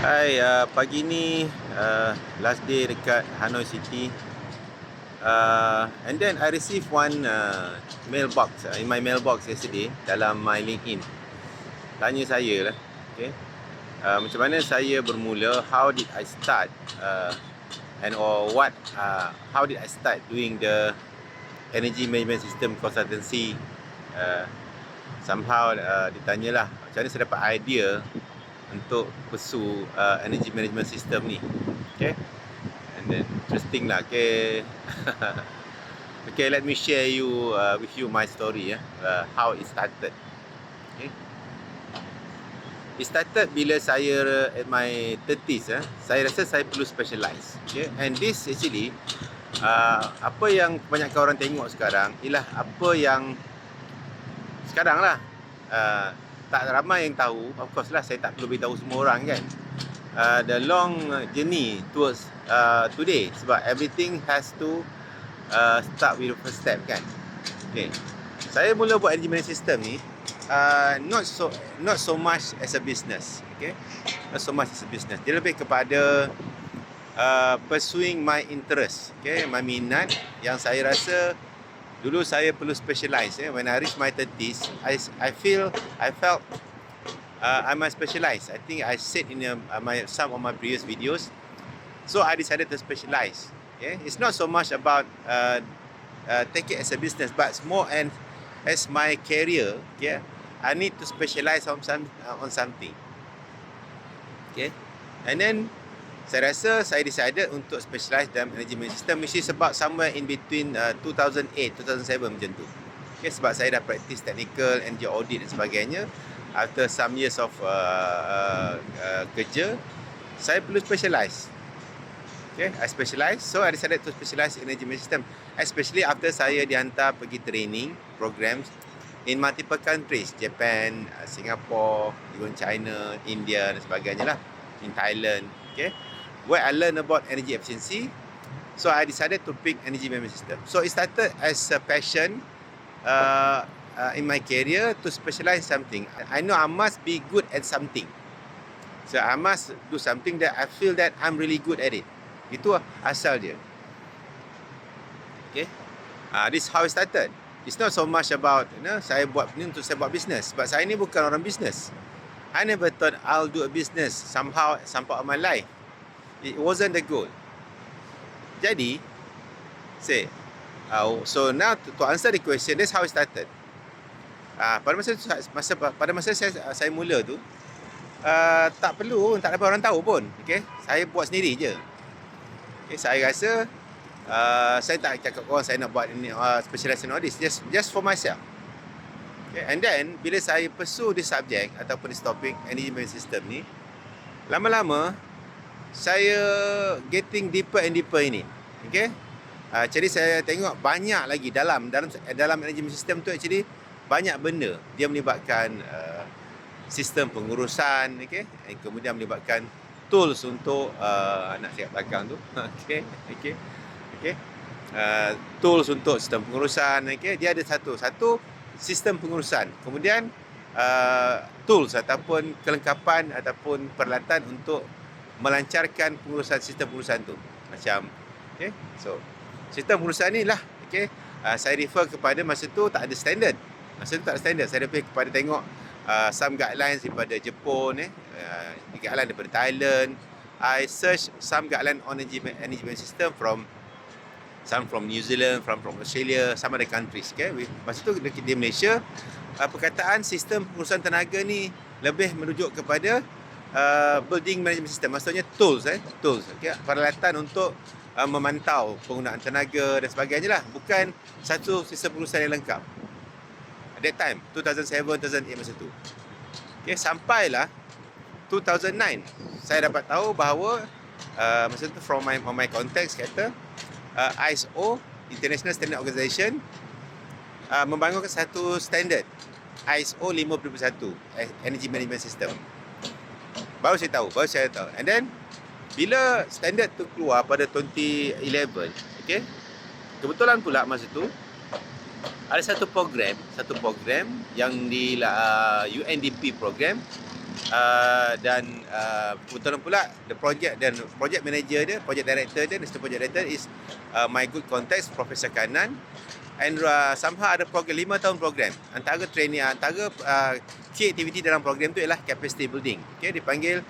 Hai, pagi ni last day dekat Hanoi City. And then I received one mailbox in my mailbox yesterday dalam my LinkedIn. Tanya saya lah, okay, macam mana saya bermula, how did I start, how did I start doing the energy management system consultancy. Somehow ditanyalah macam mana saya dapat idea untuk pursue energy management system ni. Okay, and then interesting lah. Okay. Okay, let me share with you my story, how it started. Okay, it started bila saya at my 30s. Saya rasa saya perlu specialize. Okay, and this actually apa yang kebanyakan orang tengok sekarang ialah apa yang sekarang lah, tak ramai yang tahu. Of course lah, saya tak perlu beritahu semua orang kan, the long journey towards today, sebab everything has to start with the first step kan. Okay, saya mula buat energy management system ni not so much as a business. Okay, not so much as a business. Dia lebih kepada pursuing my interest. Okay, my minat yang saya rasa dulu saya perlu specialize. When I reach my 30s, I felt I must specialize. I think I said in some of my previous videos. So I decided to specialize. Okay, it's not so much about take it as a business, but it's more as my career. Okay, I need to specialize on something. Okay, and then saya rasa saya decided untuk specialize dalam energy management system, which is about somewhere in between 2008, 2007 macam tu. Okay, sebab saya dah practice technical, energy audit dan sebagainya. After some years of kerja, saya perlu specialize. Okay, I specialize. So I decided to specialize in energy management system, especially after saya dihantar pergi training programs in multiple countries, Japan, Singapore, even China, India dan sebagainya lah, in Thailand. Okay, where I learn about energy efficiency. So I decided to pick energy management system. So it started as a passion in my career to specialize something. I know I must be good at something. So I must do something that I feel that I'm really good at it. Itu asal dia. Okay, this is how it started. It's not so much about, saya buat ni untuk saya buat business. Sebab saya ni bukan orang business. I never thought I'll do a business somehow at some part of my life. It wasn't the goal. Jadi, so now to answer the question, that's how it started. Pada masa saya mula tu, tak ada orang tahu pun. Okay, saya buat sendiri je. Okay, saya rasa saya tak cakap orang saya nak buat ini specialization all this, just for myself. Okay, and then bila saya pursue this subject ataupun this topic energy management system ni, lama-lama saya getting deeper and deeper in it. Okay, jadi saya tengok banyak lagi dalam energy management system tu, actually banyak benda. Dia melibatkan sistem pengurusan, okay, and kemudian melibatkan tools untuk nak siap belakang tu. Okay, tools untuk sistem pengurusan. Okay, dia ada satu sistem pengurusan, kemudian tools ataupun kelengkapan ataupun peralatan untuk melancarkan sistem pengurusan tu. Macam, okay, so sistem pengurusan ni lah, okay, saya refer kepada masa tu tak ada standard. Saya lebih kepada tengok some guidelines daripada Jepun, guidelines daripada Thailand. I search some guidelines on energy management system from New Zealand, from Australia, some other countries. Okay, masa tu di Malaysia, perkataan sistem pengurusan tenaga ni lebih merujuk kepada building management system, maksudnya tools, okay, peralatan untuk memantau penggunaan tenaga dan sebagainya lah, bukan satu sistem pengurusan yang lengkap. At that time 2007, 2008 masa tu. Okay, sampailah 2009 saya dapat tahu bahawa masa tu from my contacts kata ISO, International Standard Organization, membangunkan satu standard ISO 5.1 Energy Management System. Baru saya tahu. And then bila standard tu keluar pada 2011, okay, kebetulan pula masa tu ada satu program yang di UNDP program, dan kebetulan pula the project manager dia, project director dia, assistant project director is my good contacts, Professor Kanan. And somehow ada program 5 tahun program. Antara training, antara key activity dalam program tu ialah capacity building. Okay, dipanggil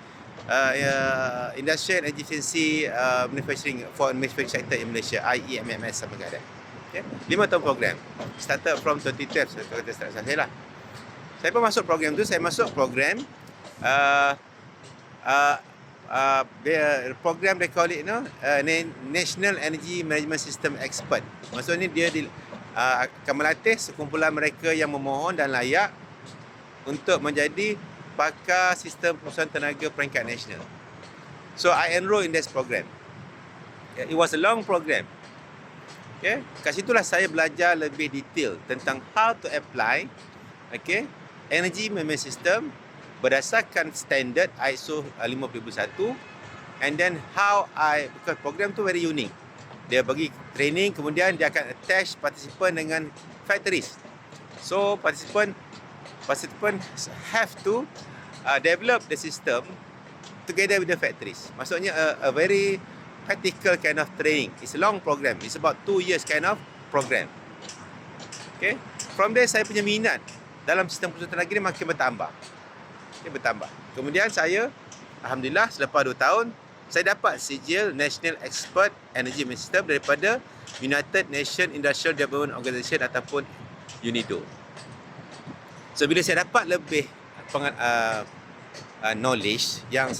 Industrial Energy Efficiency Manufacturing for Manufacturing Sector in Malaysia, IEMMS sama ada. Okay, 5 tahun program. Started from 2012, saya kata start saya lah. Saya pun masuk program tu, saya masuk program program they call it, National Energy Management System Expert. Maksudnya dia akan melatih sekumpulan mereka yang memohon dan layak untuk menjadi pakar sistem pengurusan tenaga peringkat nasional. So I enroll in this program. It was a long program. Okay, kat situlah saya belajar lebih detail tentang how to apply energy management system berdasarkan standard ISO 50001, and then because program tu very unique. Dia bagi training, kemudian dia akan attach participant dengan factories. So participant have to develop the system together with the factories. Maksudnya a very practical kind of training. It's a long program. It's about 2 years kind of program. Okay. From there saya punya minat dalam sistem pengurusan tenaga ni makin bertambah. Okay, bertambah. Kemudian saya, alhamdulillah, selepas 2 tahun saya dapat sijil National Expert Energy Management System daripada United Nations Industrial Development Organisation ataupun UNIDO. So bila saya dapat lebih knowledge yang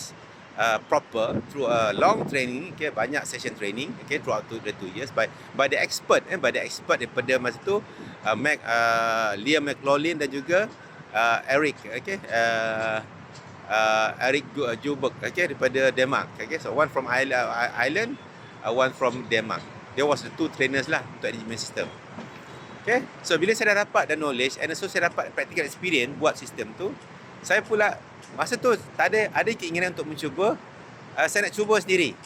proper through a long training, banyak session training, throughout the 2 years by the expert, daripada masa tu Liam McLaughlin dan juga Eric, Eric Joubert, daripada Denmark. So one from Ireland, one from Denmark. There was the 2 trainers lah untuk energy management system. So bila saya dah dapat the knowledge and also saya dapat practical experience buat sistem tu, saya pula masa tu ada keinginan untuk mencuba. Saya nak cuba sendiri.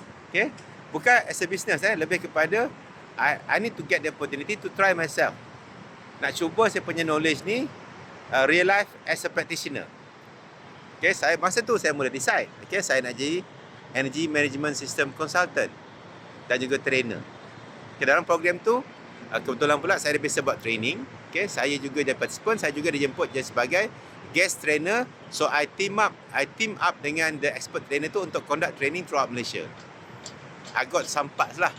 Bukan as a business, lebih kepada I need to get the opportunity to try myself. Nak cuba saya punya knowledge ni real life as a practitioner. Masa tu saya mula decide, saya nak jadi energy management system consultant dan juga trainer. Dalam program tu kebetulan pula saya ada biasa buat training. Saya juga jadi participant, saya juga dijemput jadi sebagai guest trainer. So I team up dengan the expert trainer tu untuk conduct training throughout Malaysia. I got some parts lah.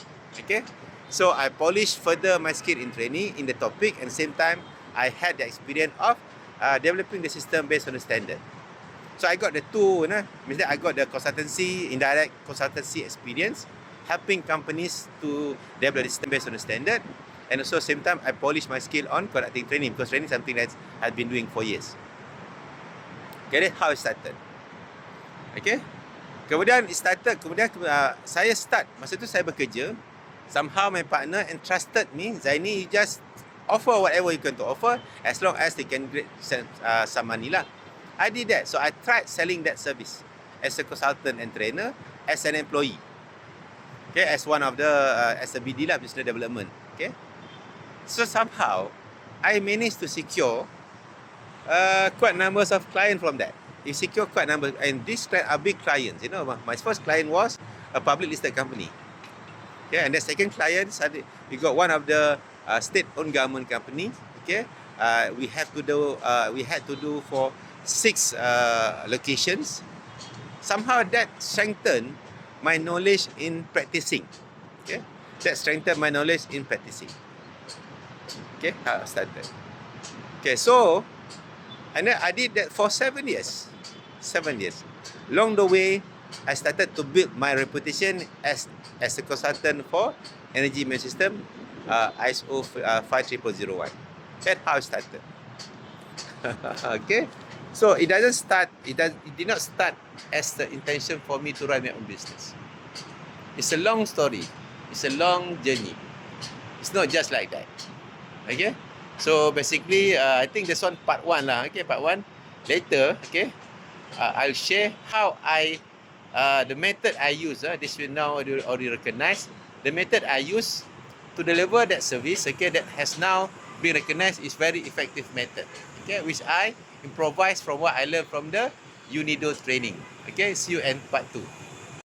So I polish further my skill in training in the topic, and same time I had the experience of developing the system based on the standard. So I got the two, means that I got the consultancy, indirect consultancy experience, helping companies to develop the system based on the standard, and also same time I polish my skill on conducting training, because training is something that I've been doing for years. That's how it started. Kemudian saya start, masa tu saya bekerja. Somehow my partner entrusted me, Zaini, you just offer whatever you can to offer, as long as they can get some money lah. I did that. So I tried selling that service as a consultant and trainer, as an employee. As one of the as a BD lah, business development. So somehow I managed to secure quite numbers of clients from that. You secure quite numbers, and these are big clients. My first client was a public listed company. And the second client, we got one of the state-owned government company. We had to do for 6 locations. Somehow that strengthened my knowledge in practicing. That strengthened my knowledge in practicing. How I started. So, and then I did that for 7 years. 7 years. Along the way, I started to build my reputation as a consultant for energy management system, ISO 53001. That's how I started. So it did not start as the intention for me to run my own business. It's a long story. It's a long journey. It's not just like that. So basically, I think this one part 1 lah. Part 1. Later, I'll share how the method I use. This will now already recognize. The method I use to deliver that service, that has now been recognized is very effective method. Which I improvise from what I learned from the Unido training. Okay, see you in part 2.